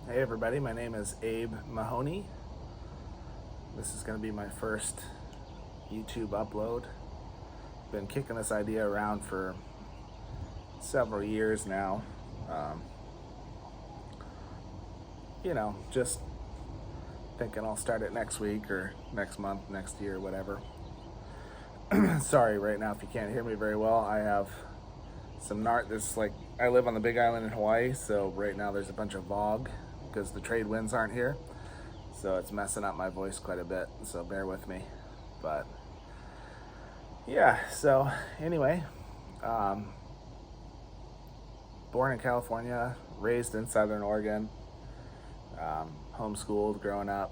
Hey everybody, my name is Abe Mahoney. This is going to be my first YouTube upload. Been kicking this idea around for several years now. Just thinking I'll start it next week or next month, next year, whatever. Sorry right now if you can't hear me very well. I have some I live on the Big Island in Hawaii, so right now there's a bunch of fog because the trade winds aren't here. So it's messing up my voice quite a bit, so bear with me. But yeah, so anyway, born in California, raised in Southern Oregon, homeschooled growing up,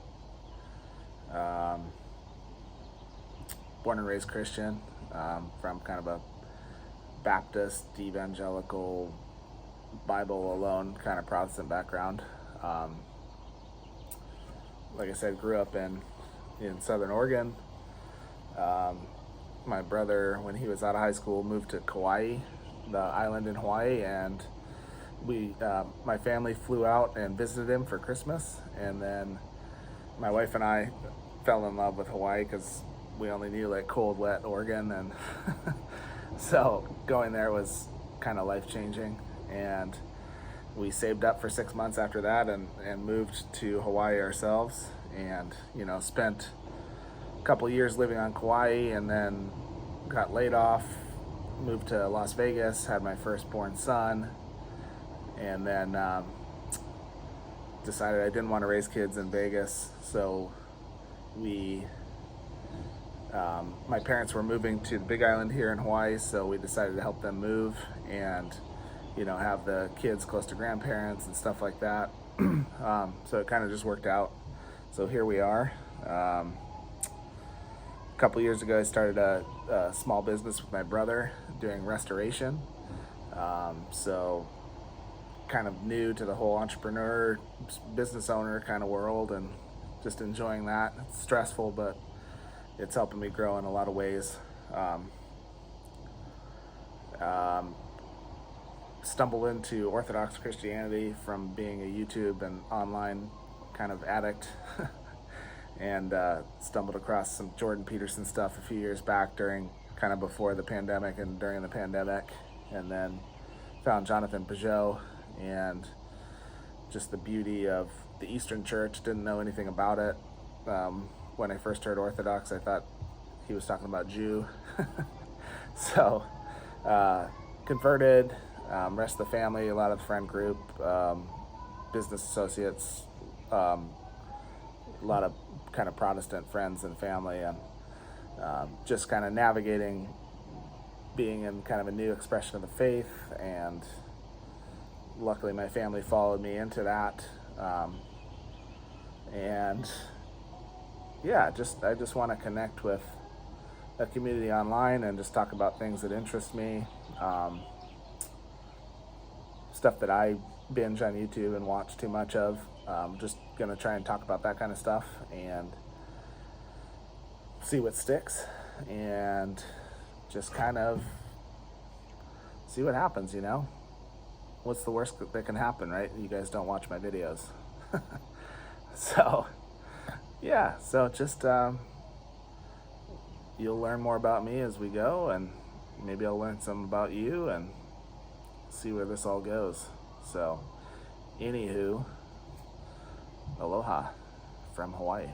born and raised Christian, from kind of a Baptist, evangelical, Bible alone kind of Protestant background. Like I said, grew up in Southern Oregon. My brother, when he was out of high school, moved to Kauai, the island in Hawaii, and my family flew out and visited him for Christmas. And then my wife and I fell in love with Hawaii because we only knew like cold, wet Oregon, and so going there was kind of life-changing. And we saved up for 6 months after that and moved to Hawaii ourselves, and spent a couple years living on Kauai, and then got laid off, moved to Las Vegas, had my firstborn son, and then decided I didn't want to raise kids in Vegas. So my parents were moving to the Big Island here in Hawaii, so we decided to help them move and have the kids close to grandparents and stuff like that. So it kind of just worked out. So here we are. A couple years ago, I started a small business with my brother doing restoration. So kind of new to the whole entrepreneur, business owner kind of world, and just enjoying that. It's stressful, but it's helping me grow in a lot of ways. Stumbled into Orthodox Christianity from being a YouTube and online kind of addict and stumbled across some Jordan Peterson stuff a few years back before the pandemic and during the pandemic, and then found Jonathan Peugeot and just the beauty of the Eastern Church. Didn't know anything about it. When I first heard Orthodox, I thought he was talking about Jew. So converted. Rest of the family, a lot of the friend group, business associates, a lot of kind of Protestant friends and family, and just kind of navigating being in kind of a new expression of the faith. And luckily my family followed me into that. And yeah, I just want to connect with a community online and just talk about things that interest me. Stuff that I binge on YouTube and watch too much of. Just gonna try and talk about that kind of stuff and see what sticks, and just kind of see what happens. What's the worst that can happen, right? You guys don't watch my videos. So yeah, so just you'll learn more about me as we go, and maybe I'll learn some about you and see where this all goes. So anywho, aloha from Hawaii.